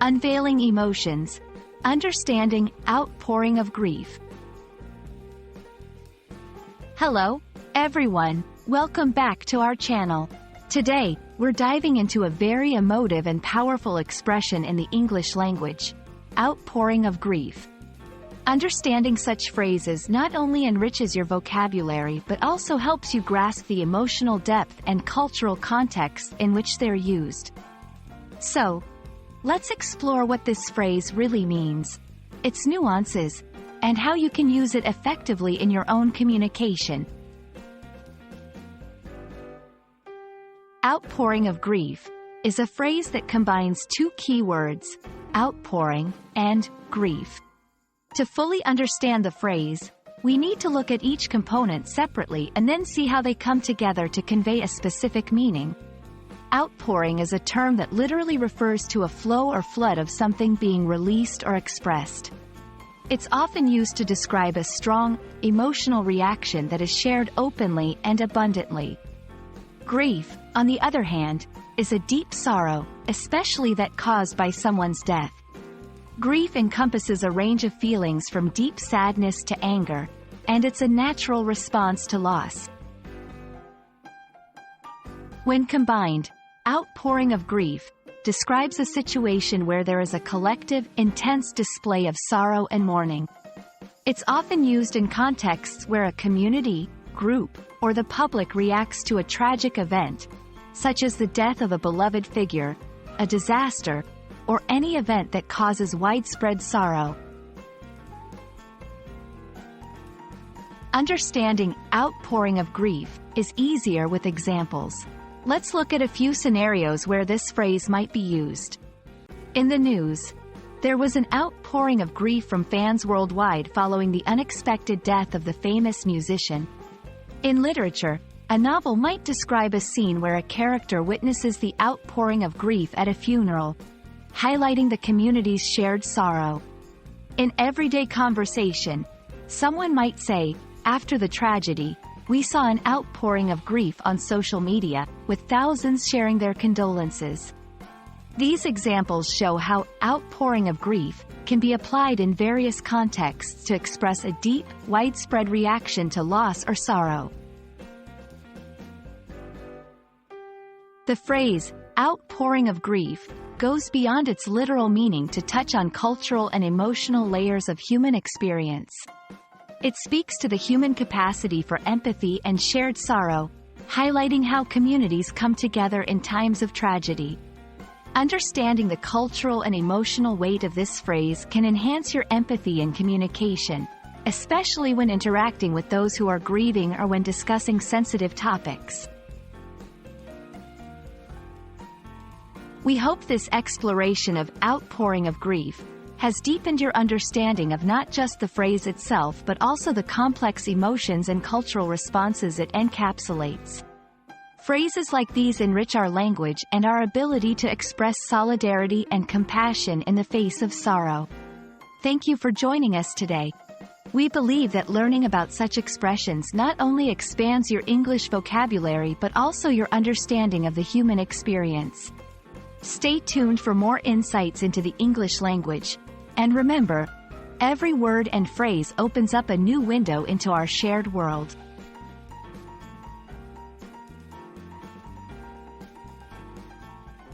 Unveiling Emotions. Understanding Outpouring of Grief. Hello, everyone. Welcome back to our channel. Today, we're diving into a very emotive and powerful expression in the English language, outpouring of grief. Understanding such phrases not only enriches your vocabulary but also helps you grasp the emotional depth and cultural context in which they're used. So, let's explore what this phrase really means, its nuances, and how you can use it effectively in your own communication. Outpouring of grief is a phrase that combines two key words, outpouring and grief. To fully understand the phrase, we need to look at each component separately and then see how they come together to convey a specific meaning. Outpouring is a term that literally refers to a flow or flood of something being released or expressed. It's often used to describe a strong, emotional reaction that is shared openly and abundantly. Grief, on the other hand, is a deep sorrow, especially that caused by someone's death. Grief encompasses a range of feelings from deep sadness to anger, and it's a natural response to loss. When combined, outpouring of grief describes a situation where there is a collective, intense display of sorrow and mourning. It's often used in contexts where a community, group, or the public reacts to a tragic event, such as the death of a beloved figure, a disaster, or any event that causes widespread sorrow. Understanding outpouring of grief is easier with examples. Let's look at a few scenarios where this phrase might be used. In the news, there was an outpouring of grief from fans worldwide following the unexpected death of the famous musician. In literature, a novel might describe a scene where a character witnesses the outpouring of grief at a funeral, highlighting the community's shared sorrow. In everyday conversation, someone might say, after the tragedy, we saw an outpouring of grief on social media, with thousands sharing their condolences. These examples show how outpouring of grief can be applied in various contexts to express a deep, widespread reaction to loss or sorrow. The phrase, outpouring of grief, goes beyond its literal meaning to touch on cultural and emotional layers of human experience. It speaks to the human capacity for empathy and shared sorrow, highlighting how communities come together in times of tragedy. Understanding the cultural and emotional weight of this phrase can enhance your empathy and communication, especially when interacting with those who are grieving or when discussing sensitive topics. We hope this exploration of outpouring of grief has deepened your understanding of not just the phrase itself but also the complex emotions and cultural responses it encapsulates. Phrases like these enrich our language and our ability to express solidarity and compassion in the face of sorrow. Thank you for joining us today. We believe that learning about such expressions not only expands your English vocabulary but also your understanding of the human experience. Stay tuned for more insights into the English language, and remember, every word and phrase opens up a new window into our shared world.